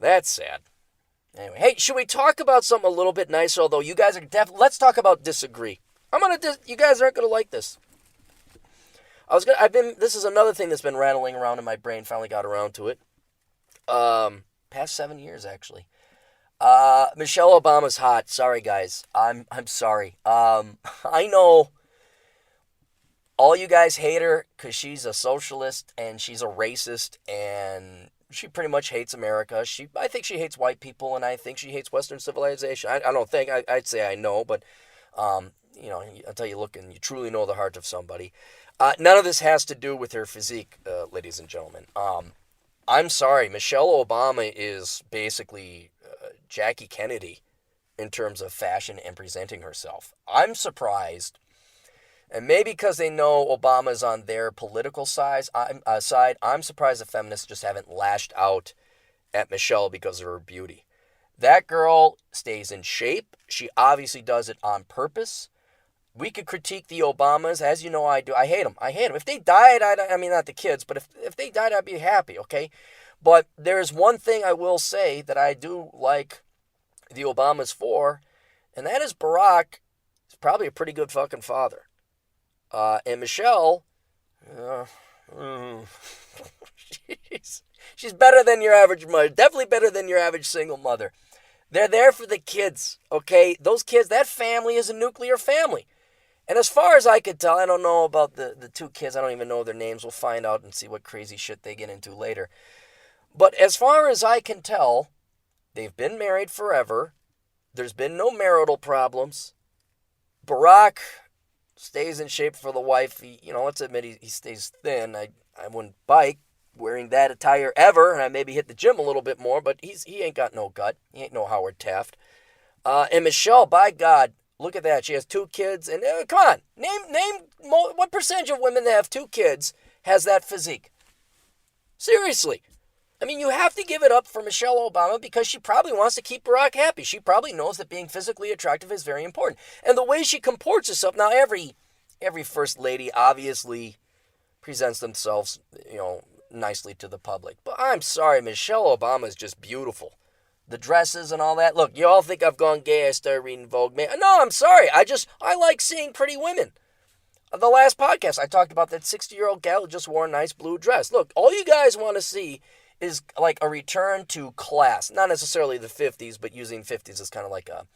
That's sad. Anyway, hey, should we talk about something a little bit nicer? Although you guys are let's talk about disagree. You guys aren't gonna like this. This is another thing that's been rattling around in my brain. Finally got around to it. Past 7 years actually. Michelle Obama's hot. Sorry guys, I'm sorry. I know all you guys hate her because she's a socialist and she's a racist and she pretty much hates America. I think she hates white people and I think she hates Western civilization. I don't think. I'd say I know, but until you look and you truly know the heart of somebody. None of this has to do with her physique, ladies and gentlemen. I'm sorry, Michelle Obama is basically Jackie Kennedy in terms of fashion and presenting herself. I'm surprised. And maybe because they know Obama's on their political side, I'm surprised the feminists just haven't lashed out at Michelle because of her beauty. That girl stays in shape. She obviously does it on purpose. We could critique the Obamas, as you know I do. I hate them. If they died, I mean, not the kids, but if they died, I'd be happy, okay? But there's one thing I will say that I do like the Obamas for, and that is Barack is probably a pretty good fucking father. And Michelle, she's better than your average mother. Definitely better than your average single mother. They're there for the kids, okay? Those kids, that family is a nuclear family. And as far as I could tell, I don't know about the two kids. I don't even know their names. We'll find out and see what crazy shit they get into later. But as far as I can tell, they've been married forever. There's been no marital problems. Barack stays in shape for the wife. Let's admit he stays thin. I wouldn't bike wearing that attire ever, and I maybe hit the gym a little bit more, but he ain't got no gut. He ain't no Howard Taft. And Michelle, by God, look at that. She has 2 kids, and come on, name what percentage of women that have 2 kids has that physique? Seriously. I mean, you have to give it up for Michelle Obama because she probably wants to keep Barack happy. She probably knows that being physically attractive is very important. And the way she comports herself, now every first lady obviously presents themselves, nicely to the public. But I'm sorry, Michelle Obama is just beautiful. The dresses and all that. Look, you all think I've gone gay. I started reading Vogue. No, I'm sorry. I like seeing pretty women. The last podcast, I talked about that 60-year-old gal who just wore a nice blue dress. Look, all you guys want to see is like a return to class. Not necessarily the 50s, but using 50s as kind of like a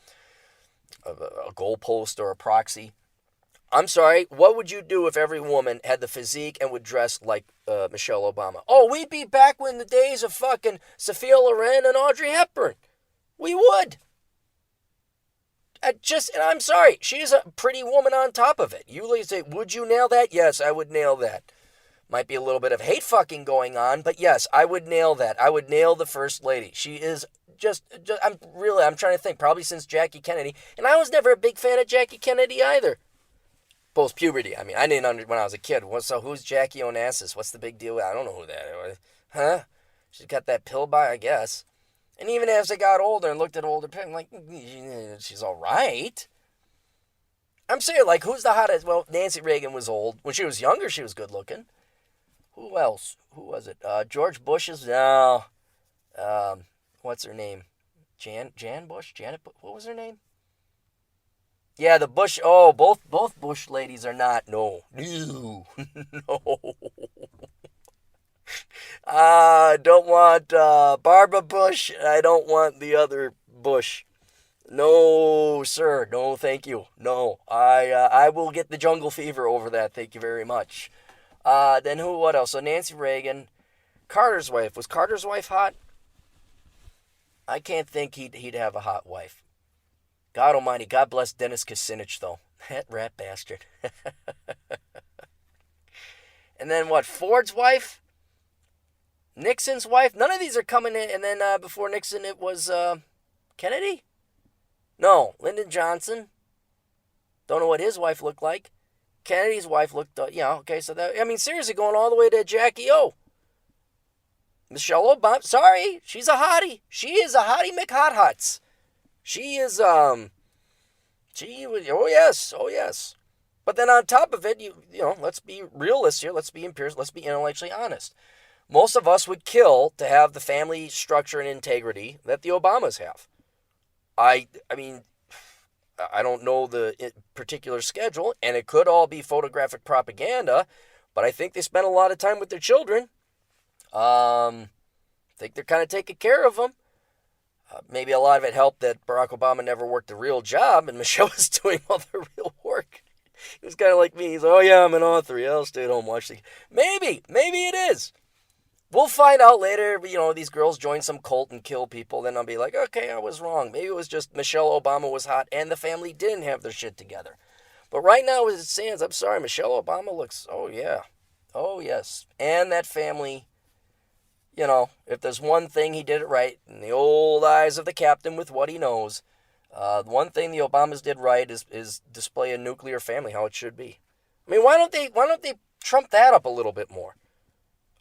goalpost or a proxy. I'm sorry, what would you do if every woman had the physique and would dress like Michelle Obama? Oh, we'd be back when the days of fucking Sophia Loren and Audrey Hepburn. We would. And I'm sorry, she's a pretty woman on top of it. You say, would you nail that? Yes, I would nail that. Might be a little bit of hate fucking going on, but yes, I would nail that. I would nail the first lady. She is I'm trying to think, probably since Jackie Kennedy. And I was never a big fan of Jackie Kennedy either. Post puberty. I mean, I didn't understand when I was a kid. So who's Jackie Onassis? What's the big deal? I don't know who that is. Huh? She's got that pill by, I guess. And even as I got older and looked at older people, I'm like, she's all right. I'm saying, like, who's the hottest? Well, Nancy Reagan was old. When she was younger, she was good looking. Who else? Who was it? George Bush's? No. What's her name? Jan Bush? Janet? What was her name? Yeah, the Bush. Oh, both Bush ladies are not. No. No. I don't want Barbara Bush. I don't want the other Bush. No, sir. No, thank you. No. I will get the jungle fever over that. Thank you very much. Then who? What else? So Nancy Reagan. Carter's wife. Was Carter's wife hot? I can't think he'd have a hot wife. God almighty, God bless Dennis Kucinich, though. That rat bastard. And then what? Ford's wife? Nixon's wife? None of these are coming in. And then before Nixon, it was Kennedy? No, Lyndon Johnson. Don't know what his wife looked like. Kennedy's wife looked, okay, so that, I mean, seriously, going all the way to Jackie O. Michelle Obama, sorry, she's a hottie. She is a hottie McHotHots. She is, oh yes. But then on top of it, let's be realists here, let's be empirical, let's be intellectually honest. Most of us would kill to have the family structure and integrity that the Obamas have. I mean, I don't know the particular schedule, and it could all be photographic propaganda, but I think they spent a lot of time with their children. I think they're kind of taking care of them. Maybe a lot of it helped that Barack Obama never worked a real job, and Michelle was doing all the real work. He was kind of like me. He's like, oh yeah, I'm an author. Yeah, I'll stay at home and watch the... Maybe it is. We'll find out later, these girls join some cult and kill people. Then I'll be like, okay, I was wrong. Maybe it was just Michelle Obama was hot and the family didn't have their shit together. But right now, as it stands, I'm sorry, Michelle Obama looks, oh yeah. Oh yes. And that family, if there's one thing he did it right, in the old eyes of the captain with what he knows, one thing the Obamas did right is display a nuclear family how it should be. I mean, why don't they trump that up a little bit more?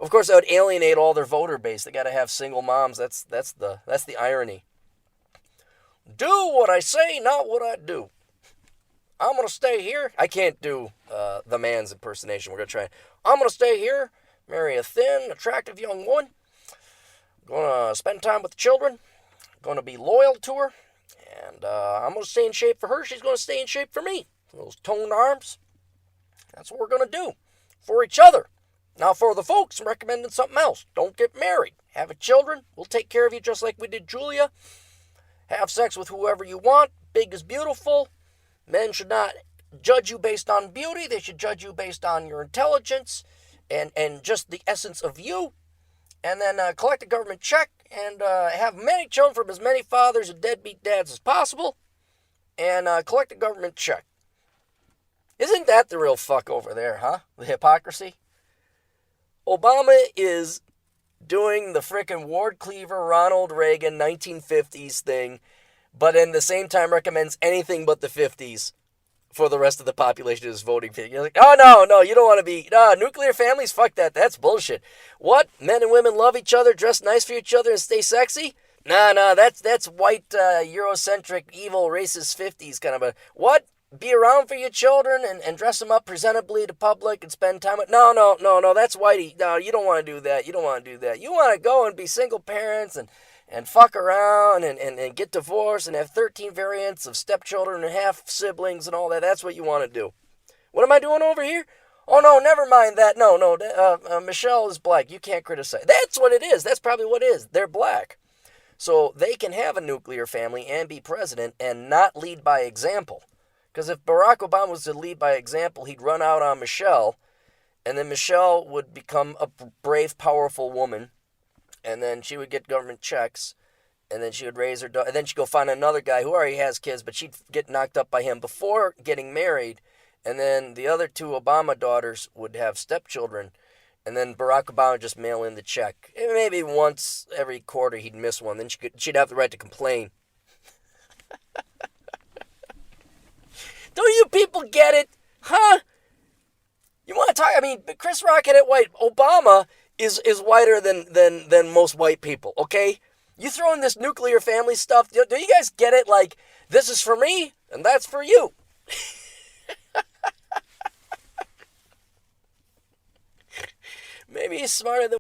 Of course, that would alienate all their voter base. They got to have single moms. That's the irony. Do what I say, not what I do. I'm gonna stay here. I can't do the man's impersonation. We're gonna try. I'm gonna stay here, marry a thin, attractive young woman. Gonna spend time with the children. Gonna be loyal to her, and I'm gonna stay in shape for her. She's gonna stay in shape for me. Those toned arms. That's what we're gonna do for each other. Now, for the folks, I'm recommending something else. Don't get married. Have a children. We'll take care of you just like we did Julia. Have sex with whoever you want. Big is beautiful. Men should not judge you based on beauty. They should judge you based on your intelligence and just the essence of you. And then collect a government check and have many children from as many fathers and deadbeat dads as possible. And collect a government check. Isn't that the real fuck over there, huh? The hypocrisy? Obama is doing the frickin' Ward Cleaver, Ronald Reagan 1950s thing, but in the same time recommends anything but the 50s for the rest of the population is voting. You're like, oh, no, you don't want to be, nuclear families, fuck that, that's bullshit. What? Men and women love each other, dress nice for each other, and stay sexy? Nah, that's white, Eurocentric, evil, racist 50s kind of a, what? Be around for your children and dress them up presentably to public and spend time with... No, that's whitey. No, you don't want to do that. You want to go and be single parents and fuck around and get divorced and have 13 variants of stepchildren and half siblings and all that. That's what you want to do. What am I doing over here? Oh, no, never mind that. No, Michelle is black. You can't criticize. That's what it is. That's probably what it is. They're black. So they can have a nuclear family and be president and not lead by example. Because if Barack Obama was to lead by example, he'd run out on Michelle, and then Michelle would become a brave, powerful woman, and then she would get government checks, and then she would raise her daughter, and then she'd go find another guy who already has kids, but she'd get knocked up by him before getting married, and then the other two Obama daughters would have stepchildren, and then Barack Obama would just mail in the check. And maybe once every quarter he'd miss one, then she'd have the right to complain. Don't you people get it? Huh? You want to talk? I mean, Chris Rock had it white. Obama is whiter than most white people, okay? You throw in this nuclear family stuff. Do you guys get it? Like, this is for me, and that's for you. Maybe he's smarter than...